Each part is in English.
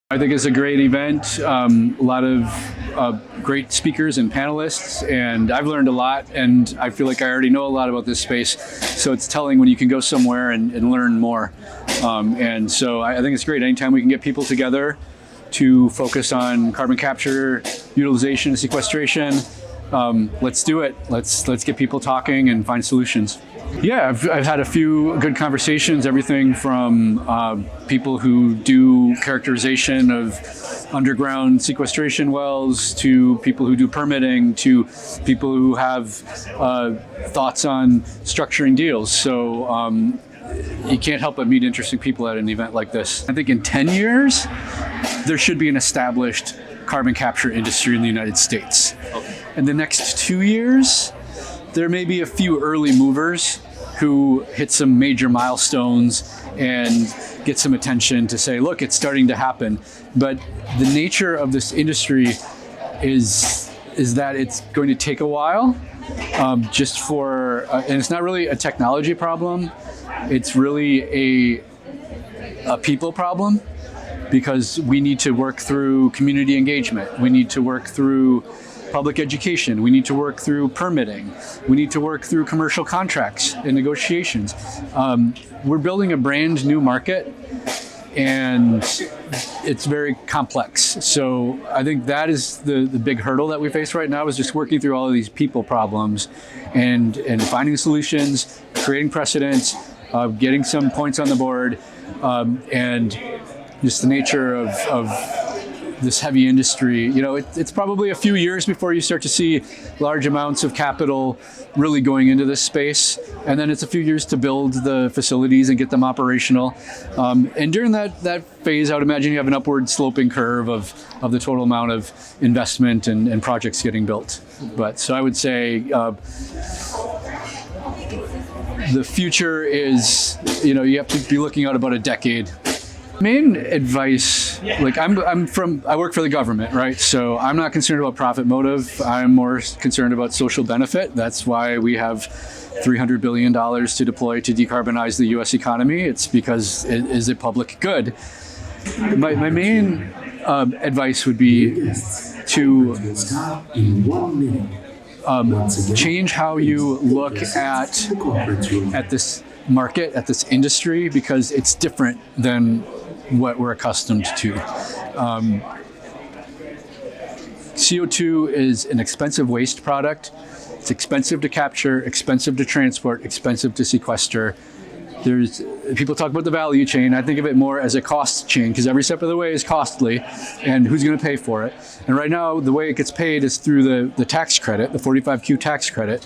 I think it's a great event, a lot of great speakers and panelists, and I've learned a lot, and I feel like I already know a lot about this space, so it's telling when you can go somewhere and learn more. And so I think it's great anytime we can get people together to focus on carbon capture, utilization, and sequestration. Let's do it. Let's get people talking and find solutions. Yeah, I've had a few good conversations, everything from people who do characterization of underground sequestration wells to people who do permitting to people who have thoughts on structuring deals. So you can't help but meet interesting people at an event like this. I think in 10 years, there should be an established carbon capture industry in the United States. In the next 2 years, there may be a few early movers who hit some major milestones and get some attention to say, look, it's starting to happen. But the nature of this industry is that it's going to take a while, just for, and it's not really a technology problem, it's really a people problem, because we need to work through community engagement. We need to work through public education. We need to work through permitting. We need to work through commercial contracts and negotiations. We're building a brand new market, and it's very complex. So I think that is the big hurdle that we face right now, is just working through all of these people problems and finding solutions, creating precedents, getting some points on the board, and just the nature of this heavy industry. You know, it's probably a few years before you start to see large amounts of capital really going into this space. And then it's a few years to build the facilities and get them operational. And during that phase, I would imagine you have an upward sloping curve of the total amount of investment and projects getting built. But so I would say the future is, you have to be looking out about a decade. Main advice, like I work for the government, right? So I'm not concerned about profit motive. I'm more concerned about social benefit. That's why we have $300 billion to deploy to decarbonize the US economy. It's because it is a public good. My main advice would be to change how you look at this market, at this industry, because it's different than what we're accustomed to. CO2 is an expensive waste product. It's expensive to capture, expensive to transport, expensive to sequester. People talk about the value chain. I think of it more as a cost chain, because every step of the way is costly, and who's going to pay for it? And right now, the way it gets paid is through the tax credit, the 45Q tax credit.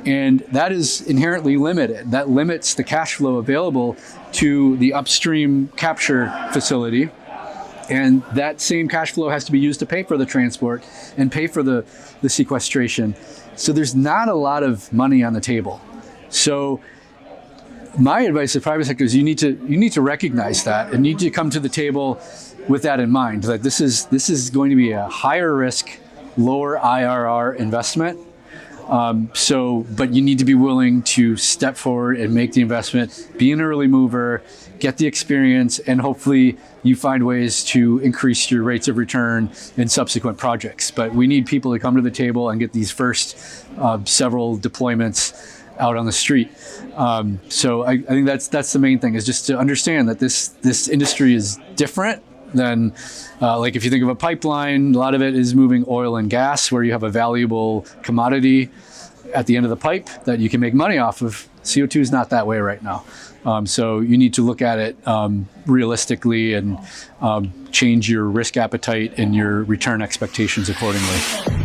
And that is inherently limited. That limits the cash flow available to the upstream capture facility. And that same cash flow has to be used to pay for the transport and pay for the sequestration. So there's not a lot of money on the table. So my advice to the private sector is you need to recognize that and need to come to the table with that in mind, that this is going to be a higher risk, lower IRR investment. But you need to be willing to step forward and make the investment, be an early mover, get the experience, and hopefully you find ways to increase your rates of return in subsequent projects. But we need people to come to the table and get these first several deployments out on the street. So I think that's the main thing, is just to understand that this industry is different than, like if you think of a pipeline, a lot of it is moving oil and gas, where you have a valuable commodity at the end of the pipe that you can make money off of. CO2 is not that way right now. So you need to look at it realistically and change your risk appetite and your return expectations accordingly.